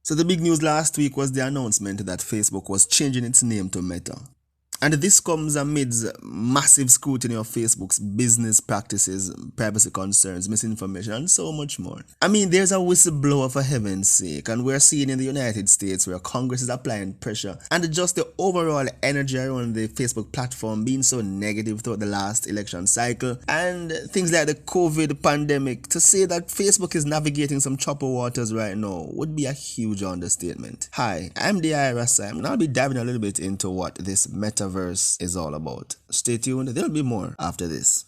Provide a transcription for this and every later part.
So the big news last week was the announcement that Facebook was changing its name to Meta. And this comes amidst massive scrutiny of Facebook's business practices, privacy concerns, misinformation, and so much more. I mean, there's a whistleblower for heaven's sake, and we're seeing in the United States where Congress is applying pressure, and just the overall energy around the Facebook platform being so negative throughout the last election cycle, and things like the COVID pandemic, to say that Facebook is navigating some choppy waters right now would be a huge understatement. Hi, I'm Dei-Rasi, and I'll be diving a little bit into what this metaverse is all about. Stay tuned, there'll be more after this.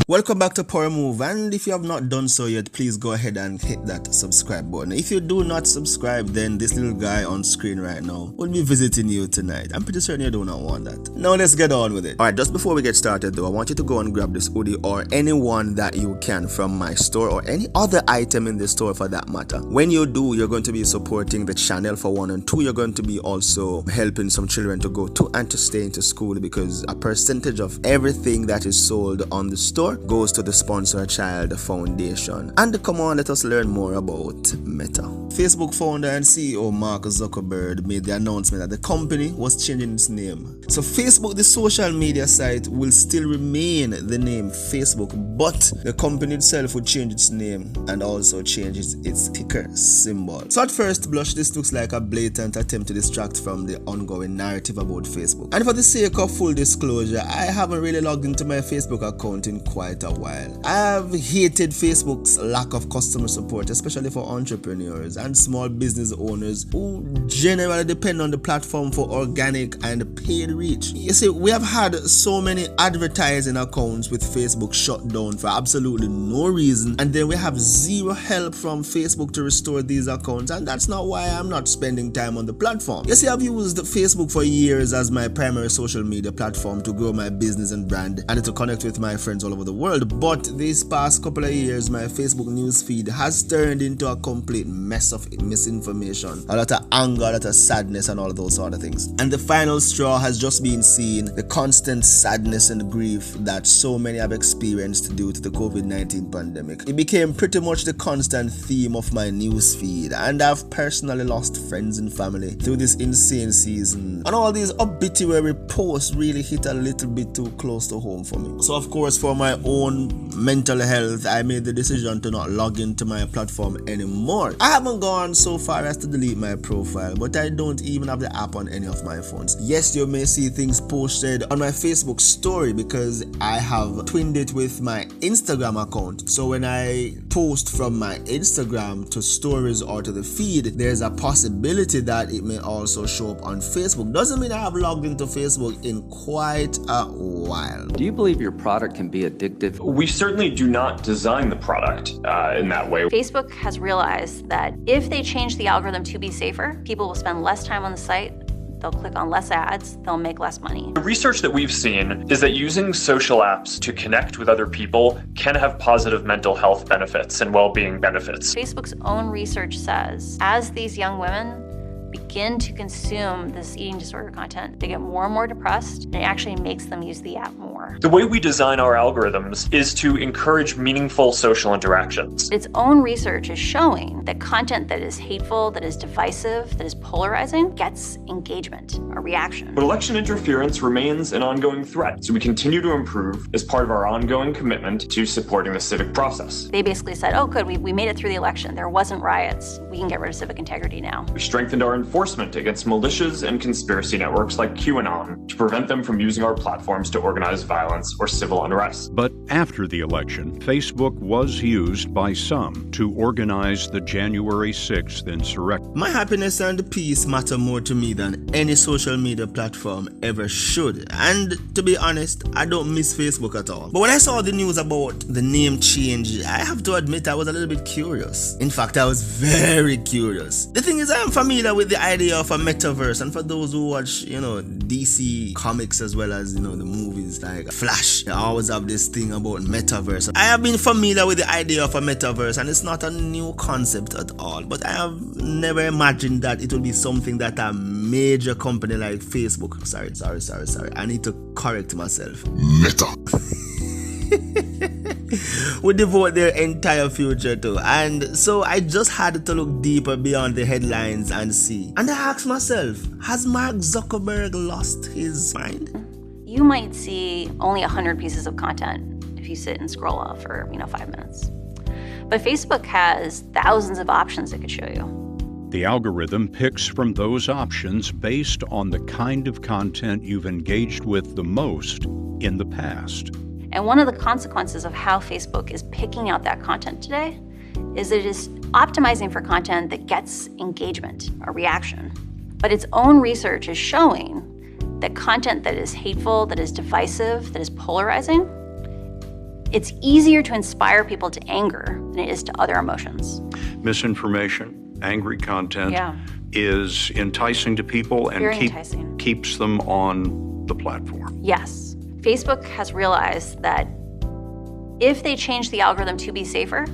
Welcome back to Power Move, and if you have not done so yet, please go ahead and hit that subscribe button. If you do not subscribe, then this little guy on screen right now will be visiting you tonight. I'm pretty certain you do not want that. Now let's get on with it. Alright, just before we get started though, I want you to go and grab this hoodie or any one that you can from my store or any other item in the store for that matter. When you do, you're going to be supporting the channel for one, and two, you're going to be also helping some children to go to and to stay into school, because a percentage of everything that is sold on the store goes to the Sponsor a Child Foundation. And come on, let us learn more about Meta. Facebook founder and CEO Mark Zuckerberg made the announcement that the company was changing its name. So Facebook, the social media site, will still remain the name Facebook, but the company itself would change its name and also changes its ticker symbol. So at first blush, this looks like a blatant attempt to distract from the ongoing narrative about Facebook. And for the sake of full disclosure, I haven't really logged into my Facebook account in quite a while. I've hated Facebook's lack of customer support, especially for entrepreneurs and small business owners who generally depend on the platform for organic and paid reach. You see, we have had so many advertising accounts with Facebook shut down for absolutely no reason, and then we have zero help from Facebook to restore these accounts, and that's not why I'm not spending time on the platform. You see, I've used Facebook for years as my primary social media platform to grow my business and brand and to connect with my friends all over the world, but these past couple of years my Facebook newsfeed has turned into a complete mess of misinformation, a lot of anger, a lot of sadness, and all of those sort of things. And the final straw has just been seeing the constant sadness and grief that so many have experienced due to the COVID-19 pandemic. It became pretty much the constant theme of my newsfeed, and I've personally lost friends and family through this insane season, and all these obituary posts really hit a little bit too close to home for me. So of course, for my own mental health, I made the decision to not log into my platform anymore. I haven't gone so far as to delete my profile, but I don't even have the app on any of my phones. Yes, you may see things posted on my Facebook story because I have twinned it with my Instagram account. So when I post from my Instagram to stories or to the feed, there's a possibility that it may also show up on Facebook. Doesn't mean I have logged into Facebook in quite a while. Do you believe your product can be addictive? We certainly do not design the product in that way. Facebook has realized that if they change the algorithm to be safer, people will spend less time on the site, they'll click on less ads, they'll make less money. The research that we've seen is that using social apps to connect with other people can have positive mental health benefits and well-being benefits. Facebook's own research says, as these young women begin to consume this eating disorder content, they get more and more depressed, and it actually makes them use the app more. The way we design our algorithms is to encourage meaningful social interactions. Its own research is showing that content that is hateful, that is divisive, that is polarizing, gets engagement, a reaction. But election interference remains an ongoing threat, so we continue to improve as part of our ongoing commitment to supporting the civic process. They basically said, oh good, we made it through the election, there wasn't riots, we can get rid of civic integrity now. We strengthened our enforcement against militias and conspiracy networks like QAnon to prevent them from using our platforms to organize violence or civil unrest. But after the election, Facebook was used by some to organize the January 6th insurrection. My happiness and peace matter more to me than any social media platform ever should. And to be honest, I don't miss Facebook at all. But when I saw the news about the name change, I have to admit I was a little bit curious. In fact, I was very curious. The thing is, I am familiar with the idea of a metaverse, and for those who watch, DC comics as well as, the movies like like Flash. They always have this thing about metaverse. I have been familiar with the idea of a metaverse, and it's not a new concept at all, but I have never imagined that it will be something that a major company like Facebook, sorry, I need to correct myself, Meta would devote their entire future to. And so I just had to look deeper beyond the headlines and see. And I asked myself, has Mark Zuckerberg lost his mind? You might see only 100 pieces of content if you sit and scroll off for 5 minutes. But Facebook has thousands of options it could show you. The algorithm picks from those options based on the kind of content you've engaged with the most in the past. And one of the consequences of how Facebook is picking out that content today is that it is optimizing for content that gets engagement or reaction. But its own research is showing that content that is hateful, that is divisive, that is polarizing, it's easier to inspire people to anger than it is to other emotions. Misinformation, angry content is enticing to people and keeps them on the platform. Yes. Facebook has realized that if they change the algorithm to be safer,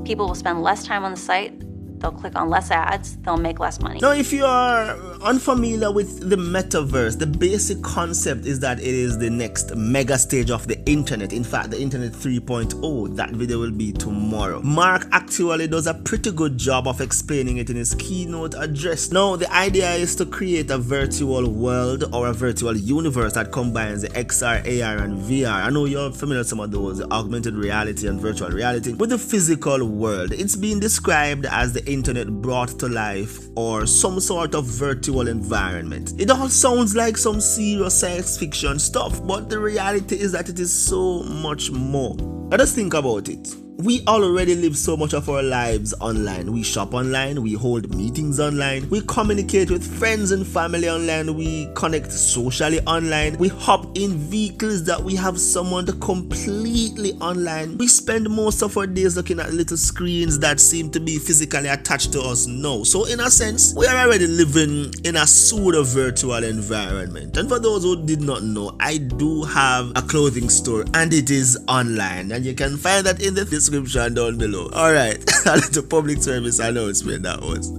people will spend less time on the site, they'll click on less ads, they'll make less money. Now, if you are unfamiliar with the metaverse, the basic concept is that it is the next mega stage of the internet. In fact, the internet 3.0, that video will be tomorrow. Mark actually does a pretty good job of explaining it in his keynote address. Now, the idea is to create a virtual world or a virtual universe that combines the XR, AR, and VR. I know you're familiar with some of those, the augmented reality and virtual reality, with the physical world. It's being described as the internet brought to life, or some sort of virtual environment. It all sounds like some serious science fiction stuff, but the reality is that it is so much more. Let us think about it. We already live so much of our lives online. We shop online, we hold meetings online, we communicate with friends and family online, we connect socially online, we hop in vehicles that we have summoned completely online. We spend most of our days looking at little screens that seem to be physically attached to us now. So in a sense, we are already living in a pseudo virtual environment. And for those who did not know, I do have a clothing store and it is online, and you can find that in the description down below. Alright, a little public service announcement that was.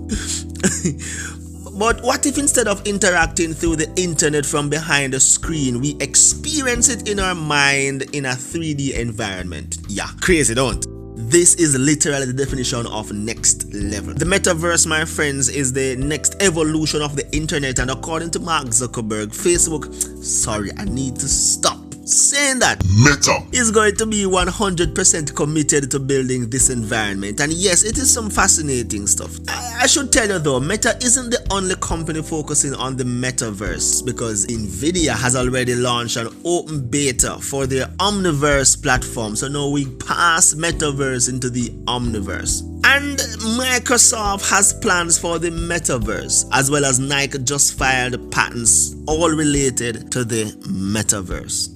But what if instead of interacting through the internet from behind a screen, we experience it in our mind in a 3D environment? Yeah, crazy, don't? This is literally the definition of next level. The metaverse, my friends, is the next evolution of the internet, and according to Mark Zuckerberg, Facebook, sorry, I need to stop saying that, Meta is going to be 100% committed to building this environment. And yes, it is some fascinating stuff. I should tell you though, Meta isn't the only company focusing on the metaverse, because Nvidia has already launched an open beta for their Omniverse platform. So now we pass metaverse into the Omniverse. And Microsoft has plans for the metaverse, as well as Nike just filed patents all related to the metaverse.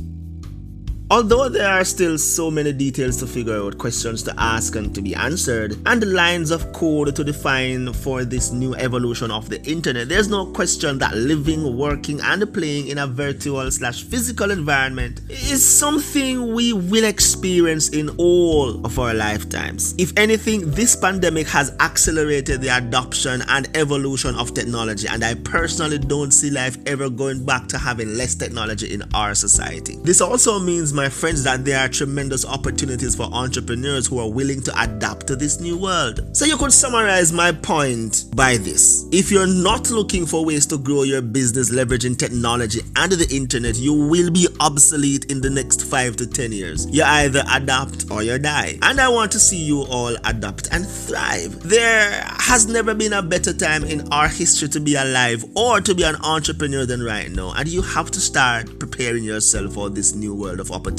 Although there are still so many details to figure out, questions to ask and to be answered, and lines of code to define for this new evolution of the internet, there's no question that living, working, and playing in a virtual/physical environment is something we will experience in all of our lifetimes. If anything, this pandemic has accelerated the adoption and evolution of technology, and I personally don't see life ever going back to having less technology in our society. This also means, my friends, that there are tremendous opportunities for entrepreneurs who are willing to adapt to this new world. So you could summarize my point by this: if you're not looking for ways to grow your business leveraging technology and the internet, you will be obsolete in the next 5 to 10 years. You either adapt or you die. And I want to see you all adapt and thrive. There has never been a better time in our history to be alive or to be an entrepreneur than right now. And you have to start preparing yourself for this new world of opportunities.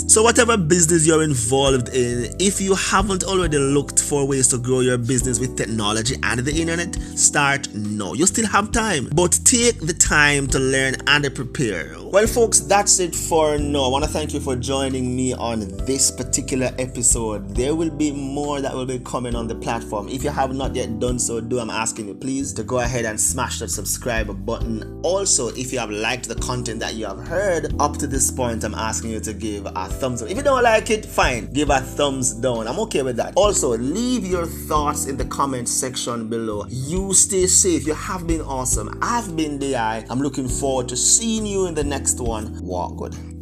So whatever business you're involved in, if you haven't already looked for ways to grow your business with technology and the internet, start now. You still have time, but take the time to learn and prepare. Well, folks, that's it for now. I want to thank you for joining me on this particular episode. There will be more that will be coming on the platform. If you have not yet done so, I'm asking you please to go ahead and smash that subscribe button. Also, if you have liked the content that you have heard up to this point, I'm asking you to give a thumbs up. If you don't like it, fine, give a thumbs down. I'm okay with that. Also, leave your thoughts in the comment section below. You stay safe. You have been awesome. I've been Dei. I'm looking forward to seeing you in the next one. Walk good.